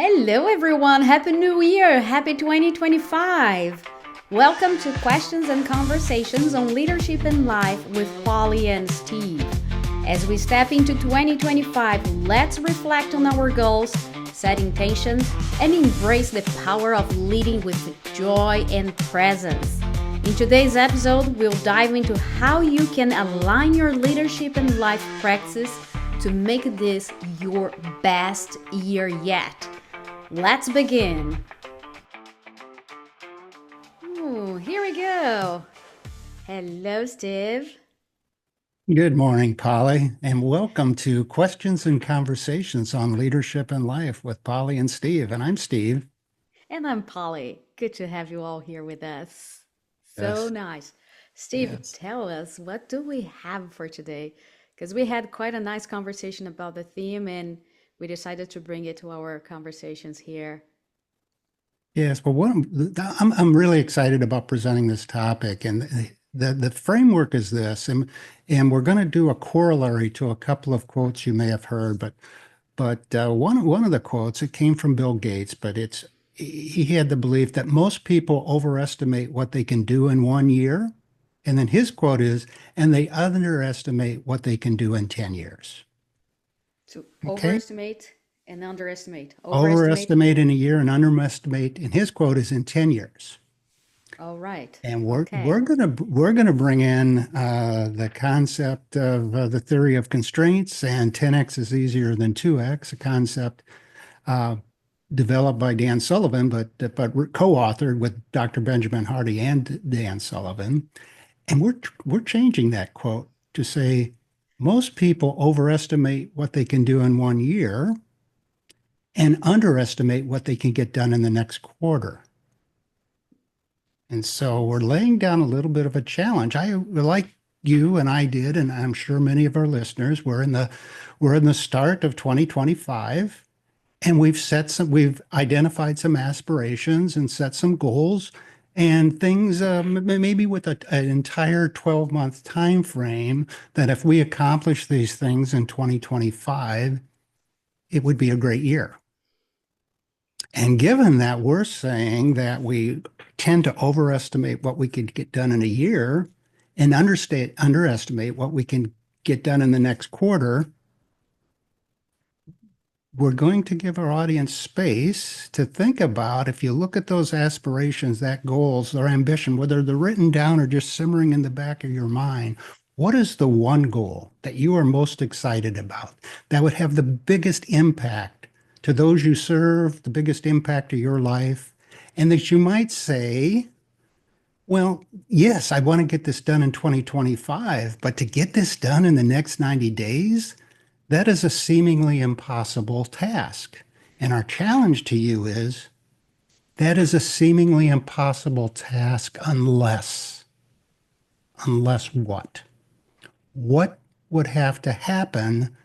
Hello, everyone. Happy New Year. Happy 2025. Welcome to Questions and Conversations on Leadership and Life with Poli and Steve. As we step into 2025, let's reflect on our goals, set intentions, and embrace the power of leading with joy and presence. In today's episode, we'll dive into how you can align your leadership and life practices to make this your best year yet. Let's begin. Here we go. Hello, Steve. Good morning, Polly, and welcome to Questions and Conversations on Leadership and Life with Polly and Steve. And I'm Steve. And I'm Polly. Good to have you all here with us. So Yes. nice. Steve, Yes. tell us, what do we have for today? Because we had quite a nice conversation about the theme and we decided to bring it to our conversations here. Yes. Well, I'm really excited about presenting this topic, and the framework is this, and we're going to do a corollary to a couple of quotes you may have heard, but one of the quotes, it came from Bill Gates, but he had the belief that most people overestimate what they can do in 1 year. And then his quote is, and they underestimate what they can do in 10 years. To Okay? overestimate and underestimate. Overestimate in a year and underestimate, and his quote is in 10 years. All right. And Okay. we're gonna bring in the concept of the theory of constraints, and 10x is easier than 2x, a concept uh, developed by Dan Sullivan, but co-authored with Dr. Benjamin Hardy and Dan Sullivan. And we're changing that quote to say most people overestimate what they can do in 1 year and underestimate what they can get done in the next quarter. And so we're laying down a little bit of a challenge. Like you and I did, and I'm sure many of our listeners, we're in the start of 2025, and we've identified some aspirations and set some goals and things, maybe with an entire 12-month time frame, that if we accomplish these things in 2025, it would be a great year. And given that we're saying that we tend to overestimate what we could get done in a year and underestimate what we can get done in the next quarter, we're going to give our audience space to think about, if you look at those aspirations, that goals, or ambition, whether they're written down or just simmering in the back of your mind, what is the one goal that you are most excited about that would have the biggest impact to those you serve, the biggest impact to your life, and that you might say, well, yes, I want to get this done in 2025, but to get this done in the next 90 days, that is a seemingly impossible task. And our challenge to you is that is a seemingly impossible task unless what? What would have to happen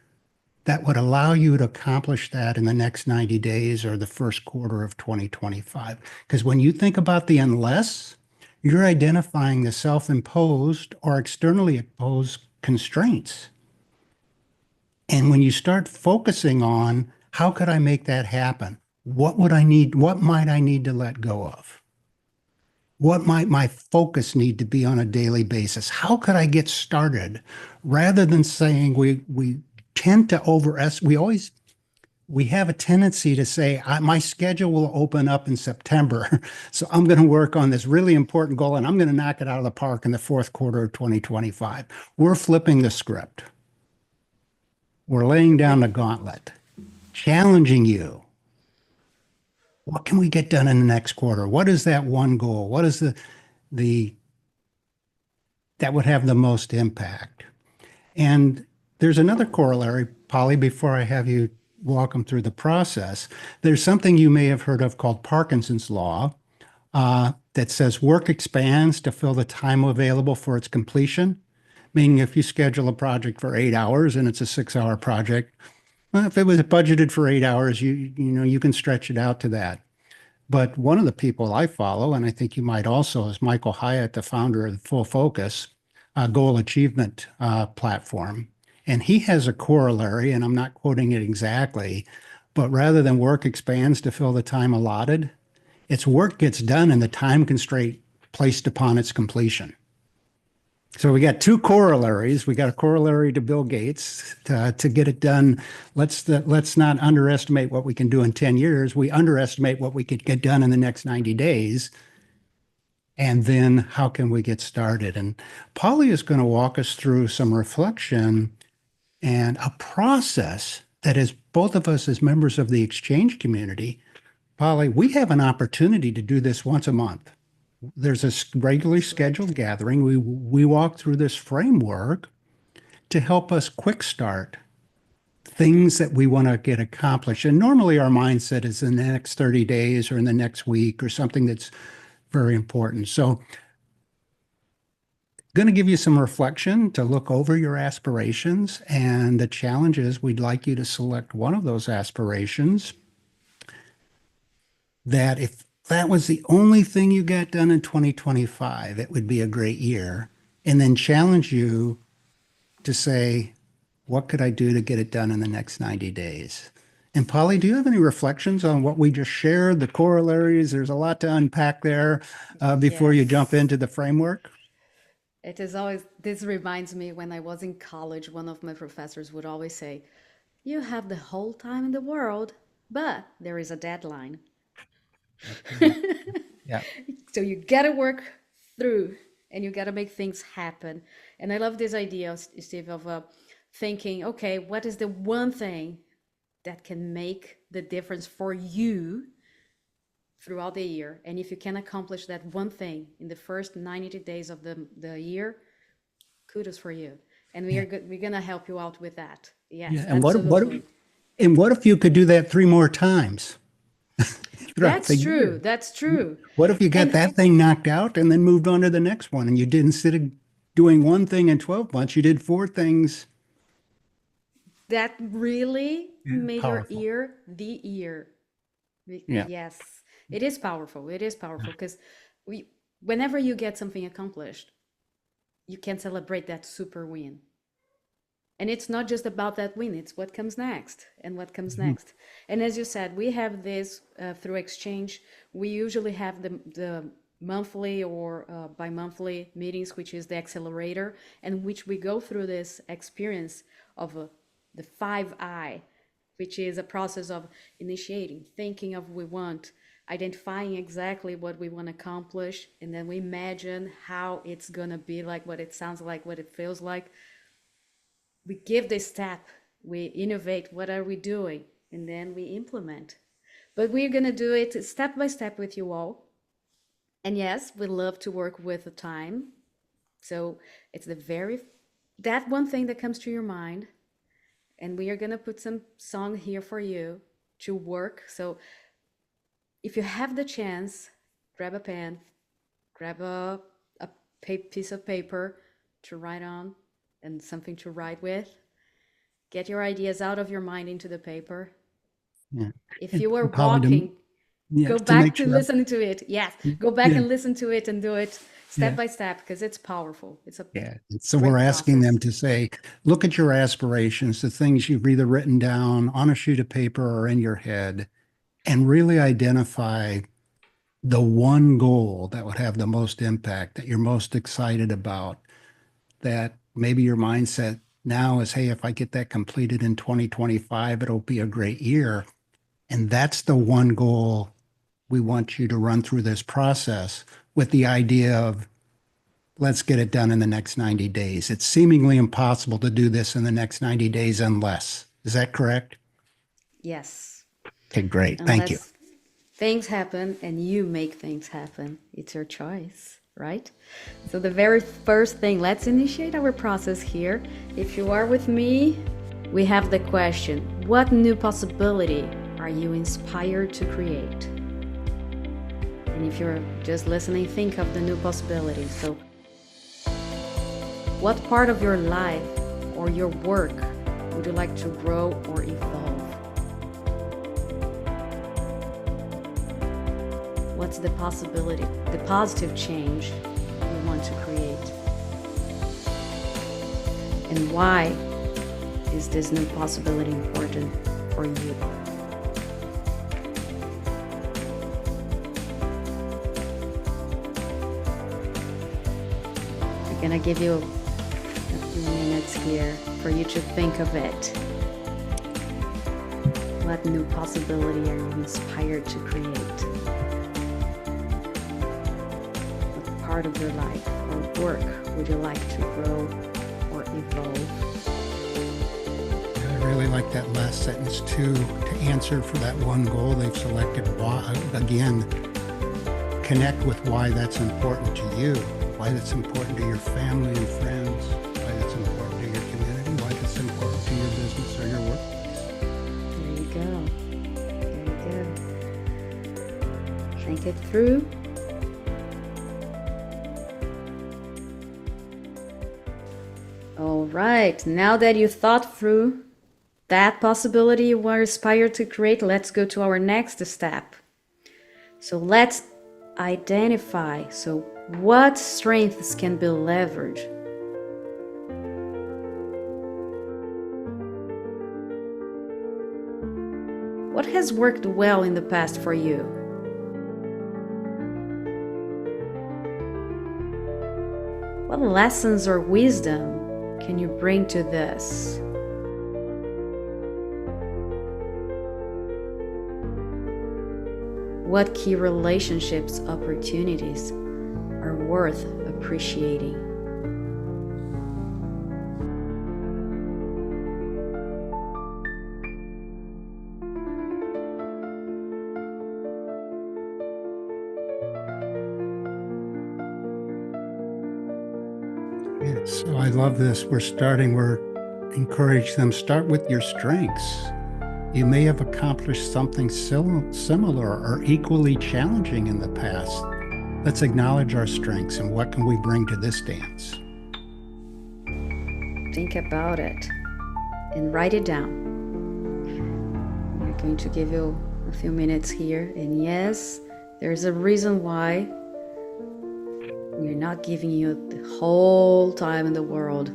that would allow you to accomplish that in the next 90 days or the first quarter of 2025? Because when you think about the unless, you're identifying the self-imposed or externally imposed constraints. And when you start focusing on how could I make that happen? What would I need? What might I need to let go of? What might my focus need to be on a daily basis? How could I get started? Rather than saying we tend to overestimate, we have a tendency to say, my schedule will open up in September, so I'm going to work on this really important goal and I'm going to knock it out of the park in the fourth quarter of 2025. We're flipping the script. We're laying down the gauntlet, challenging you. What can we get done in the next quarter? What is that one goal? What is the that would have the most impact? And there's another corollary, Polly, before I have you walk them through the process. There's something you may have heard of called Parkinson's Law, that says work expands to fill the time available for its completion. Meaning if you schedule a project for 8 hours and it's a 6-hour project, well, if it was budgeted for 8 hours, you can stretch it out to that. But one of the people I follow, and I think you might also, is Michael Hyatt, the founder of the Full Focus goal achievement platform. And he has a corollary, and I'm not quoting it exactly, But rather than work expands to fill the time allotted, its work gets done in the time constraint placed upon its completion. So we got two corollaries. We got a corollary to Bill Gates to get it done. Let's not underestimate what we can do in 10 years. We underestimate what we could get done in the next 90 days. And then how can we get started? And Poli is going to walk us through some reflection and a process that is both of us as members of the exchange community. Poli, we have an opportunity to do this once a month. There's a regularly scheduled gathering. We walk through this framework to help us quick start things that we want to get accomplished. And normally our mindset is in the next 30 days or in the next week or something that's very important. So going to give you some reflection to look over your aspirations, and the challenge is we'd like you to select one of those aspirations that if that was the only thing you got done in 2025, it would be a great year, and then challenge you to say, what could I do to get it done in the next 90 days? And Poli, do you have any reflections on what we just shared, the corollaries? There's a lot to unpack there before you jump into the framework. It is always, this reminds me when I was in college, one of my professors would always say, you have the whole time in the world, but there is a deadline. Yeah. So you got to work through and you got to make things happen. And I love this idea, Steve, of thinking, okay, what is the one thing that can make the difference for you throughout the year? And if you can accomplish that one thing in the first 90 days of the year, kudos for you. And we're going to help you out with that. Yes, Yeah. And absolutely. what if you could do that 3 more times? That's true. That's true. What if you got that thing knocked out and then moved on to the next one, and you did, instead of doing one thing in 12 months, you did 4 things? That really made powerful. your ear the ear. Yeah. Yes, it is powerful. It is powerful because whenever you get something accomplished, you can celebrate that super win. And it's not just about that win, it's what comes next and what comes next. And as you said, we have this through exchange. We usually have the monthly or bi-monthly meetings, which is the accelerator, and which we go through this experience of the 5I, which is a process of initiating, thinking of we want, identifying exactly what we want to accomplish, and then we imagine how it's going to be like, what it sounds like, what it feels like. We give this step, we innovate, what are we doing? And then we implement. But we're going to do it step by step with you all. And yes, we love to work with the time. So it's that one thing that comes to your mind. And we are going to put some song here for you to work. So if you have the chance, grab a pen, grab a piece of paper to write on and something to write with. Get your ideas out of your mind into the paper. Yeah. If you are walking, go back to listen to it. Yes, go back and listen to it and do it step by step, because it's powerful. It's a So we're asking them to say, look at your aspirations, the things you've either written down on a sheet of paper or in your head, and really identify the one goal that would have the most impact, that you're most excited about, that maybe your mindset now is, hey, if I get that completed in 2025, it'll be a great year. And that's the one goal we want you to run through this process with, the idea of, let's get it done in the next 90 days. It's seemingly impossible to do this in the next 90 days unless. Is that correct? Yes. Okay, great. Thank you. Things happen and you make things happen. It's your choice, right? So the very first thing, let's initiate our process here. If you are with me, we have the question, what new possibility are you inspired to create? And if you're just listening, think of the new possibility. So what part of your life or your work would you like to grow or evolve? What's the possibility, the positive change you want to create? And why is this new possibility important for you? gonna give you a few minutes here for you to think of it. What new possibility are you inspired to create? What part of your life or work would you like to grow or evolve? I really like that last sentence too, to answer for that one goal they've selected. Why, again, connect with why that's important to you, why that's important to your family and friends, why that's important to your community, why that's important to your business or your workplace. There you go. Think it through. All right, now that you thought through that possibility you were inspired to create, let's go to our next step. So let's identify, so what strengths can be leveraged? What has worked well in the past for you? What lessons or wisdom can you bring to this? What key relationships, opportunities are worth appreciating? Yeah, so I love this. We're encourage them, start with your strengths. You may have accomplished something similar or equally challenging in the past. Let's acknowledge our strengths and what can we bring to this dance? Think about it and write it down. We're going to give you a few minutes here. And yes, there's a reason why we're not giving you the whole time in the world.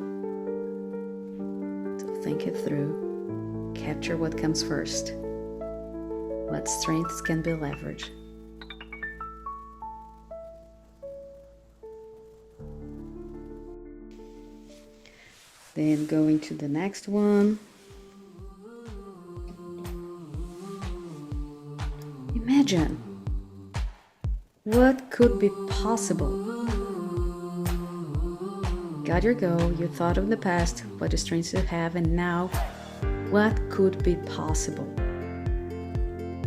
So think it through. Capture what comes first. What strengths can be leveraged? Then going to the next one. Imagine what could be possible. Got your goal, you thought of the past, what strengths you have, and now what could be possible?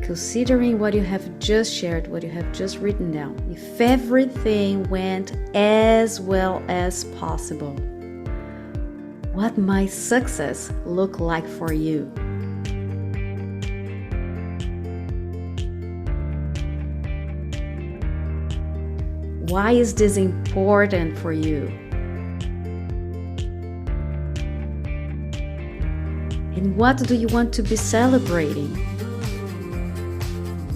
Considering what you have just shared, what you have just written down, if everything went as well as possible, what might success look like for you? Why is this important for you? And what do you want to be celebrating?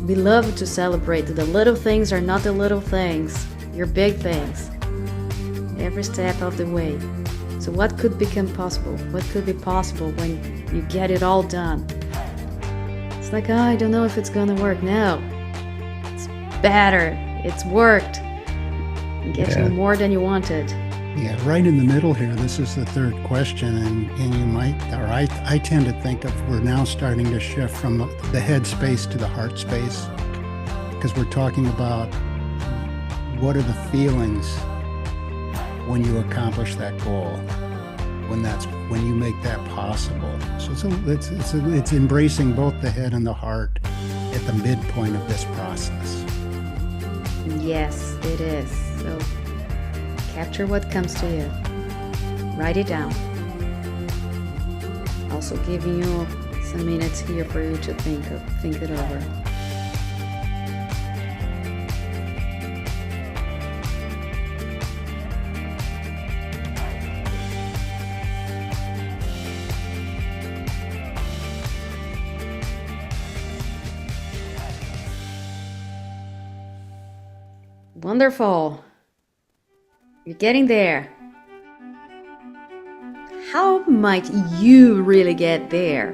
We love to celebrate. The little things are not the little things, your big things. Every step of the way. So what could become possible? What could be possible when you get it all done? It's like, oh, I don't know if it's gonna work. No, it's better. It's worked. It gets you more than you wanted. Yeah, right in the middle here, this is the third question, and you might, or I tend to think of, we're now starting to shift from the head space to the heart space, because we're talking about what are the feelings when you accomplish that goal, when you make that possible. So it's embracing both the head and the heart at the midpoint of this process. Yes, it is. So capture what comes to you. Write it down. Also giving you some minutes here for you to think it over. Wonderful. You're getting there. How might you really get there?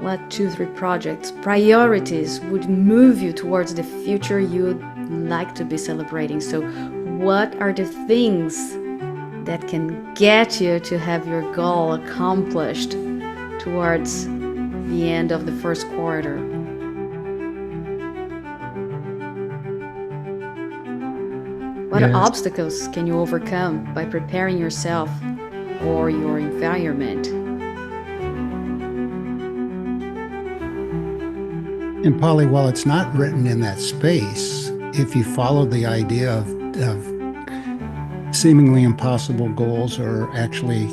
what 2-3 projects, priorities would move you towards the future you'd like to be celebrating? So what are the things that can get you to have your goal accomplished towards the end of the first quarter? What Yes. obstacles can you overcome by preparing yourself or your environment? And Polly, while it's not written in that space, if you follow the idea of seemingly impossible goals are actually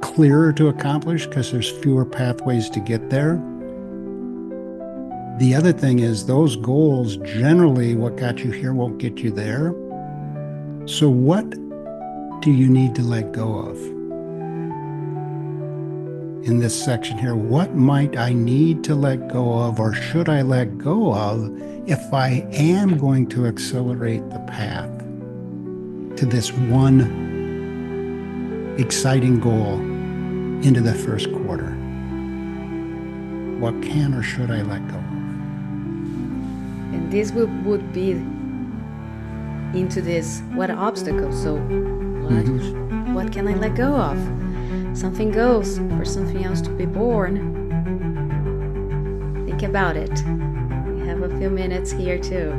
clearer to accomplish because there's fewer pathways to get there. The other thing is those goals, generally what got you here won't get you there. So what do you need to let go of? In this section here, what might I need to let go of or should I let go of if I am going to accelerate the path to this one exciting goal into the first quarter? What can or should I let go of? And this would be into this, what obstacles? So what can I let go of? Something goes for something else to be born. Think about it. We have a few minutes here too.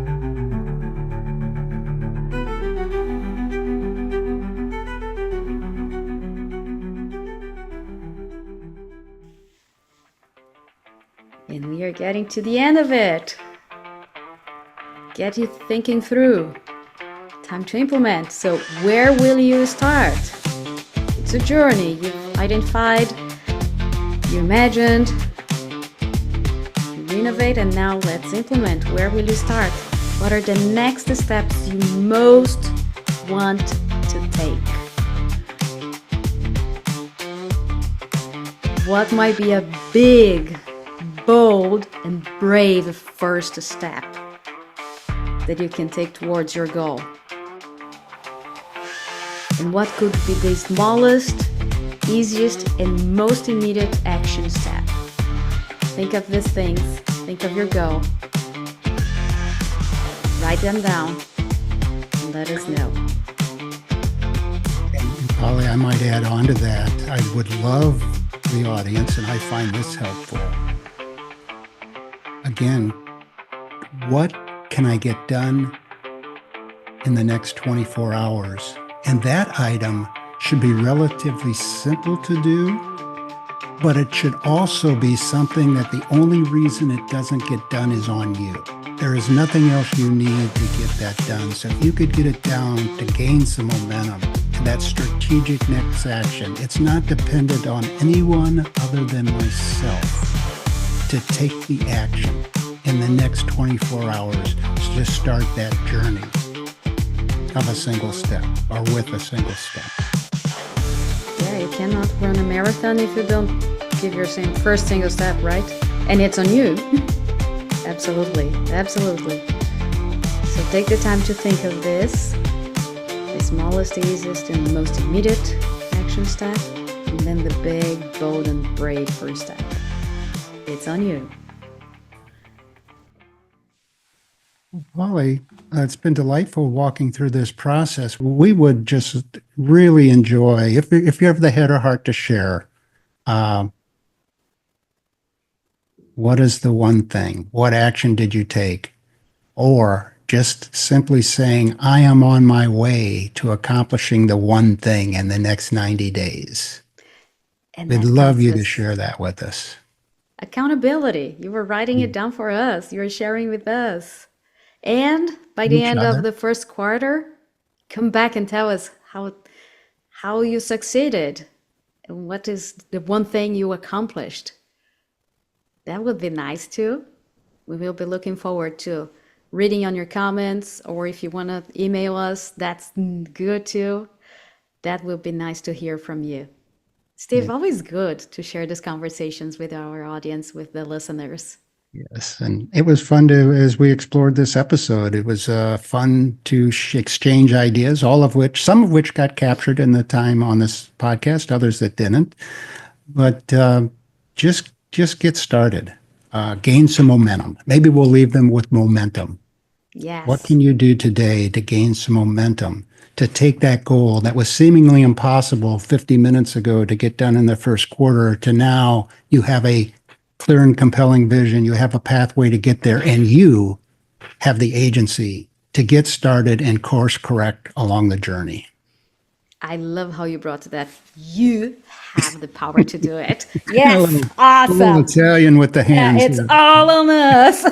And we are getting to the end of it. Get you thinking through. Time to implement. So where will you start? It's a journey. You've identified, you imagined, you renovate, and now let's implement. Where will you start? What are the next steps you most want to take? What might be a big, bold, and brave first step that you can take towards your goal? And what could be the smallest, easiest, and most immediate action step? Think of these things. Think of your goal. Write them down and let us know. And Polly, I might add on to that. I would love the audience, and I find this helpful. Again, what can I get done in the next 24 hours? And that item should be relatively simple to do, but it should also be something that the only reason it doesn't get done is on you. There is nothing else you need to get that done. So if you could get it down to gain some momentum to that strategic next action, it's not dependent on anyone other than myself to take the action in the next 24 hours to just start that journey of a single step or with a single step. Yeah, you cannot run a marathon if you don't give your first single step, right? And it's on you. Absolutely, absolutely. So take the time to think of this, the smallest, easiest, and most immediate action step, and then the big, bold, and brave first step. It's on you. Polly, it's been delightful walking through this process. We would just really enjoy, if you have the head or heart to share, what is the one thing? What action did you take? Or just simply saying, I am on my way to accomplishing the one thing in the next 90 days. And We'd love you to share that with us. Accountability. You were writing it down for us. You were sharing with us. And by the end of the first quarter, come back and tell us how you succeeded and what is the one thing you accomplished. That would be nice too. We will be looking forward to reading on your comments, or if you want to email us, that's good too. That will be nice to hear from you. Steve, always good to share these conversations with our audience, with the listeners. Yes, and it was fun to, as we explored this episode, it was fun to exchange ideas, some of which got captured in the time on this podcast, others that didn't. But just just get started. Gain some momentum. Maybe we'll leave them with momentum. Yes. What can you do today to gain some momentum, to take that goal that was seemingly impossible 50 minutes ago to get done in the first quarter to now you have a clear and compelling vision, you have a pathway to get there, and you have the agency to get started and course correct along the journey. I love how you brought to that. You have the power to do it. Yes, A little awesome. Italian with the Yeah, hands. it's Here. all on us.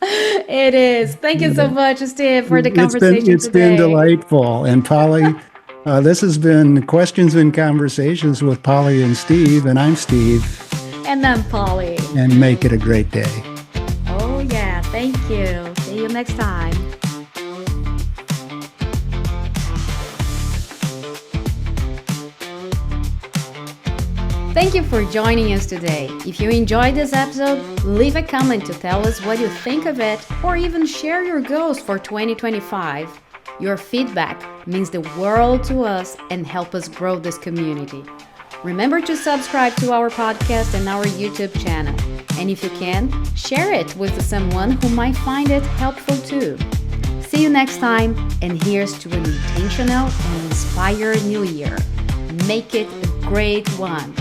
It is. Thank you so much, Steve, for the conversation It's been today. delightful. And Polly, this has been Questions and Conversations with Polly and Steve, and I'm Steve. And I'm Polly. And make it a great day. Oh, yeah. Thank you. See you next time. Thank you for joining us today. If you enjoyed this episode, leave a comment to tell us what you think of it, or even share your goals for 2025. Your feedback means the world to us and help us grow this community. Remember to subscribe to our podcast and our YouTube channel. And if you can, share it with someone who might find it helpful too. See you next time, and here's to an intentional and inspired new year. Make it a great one.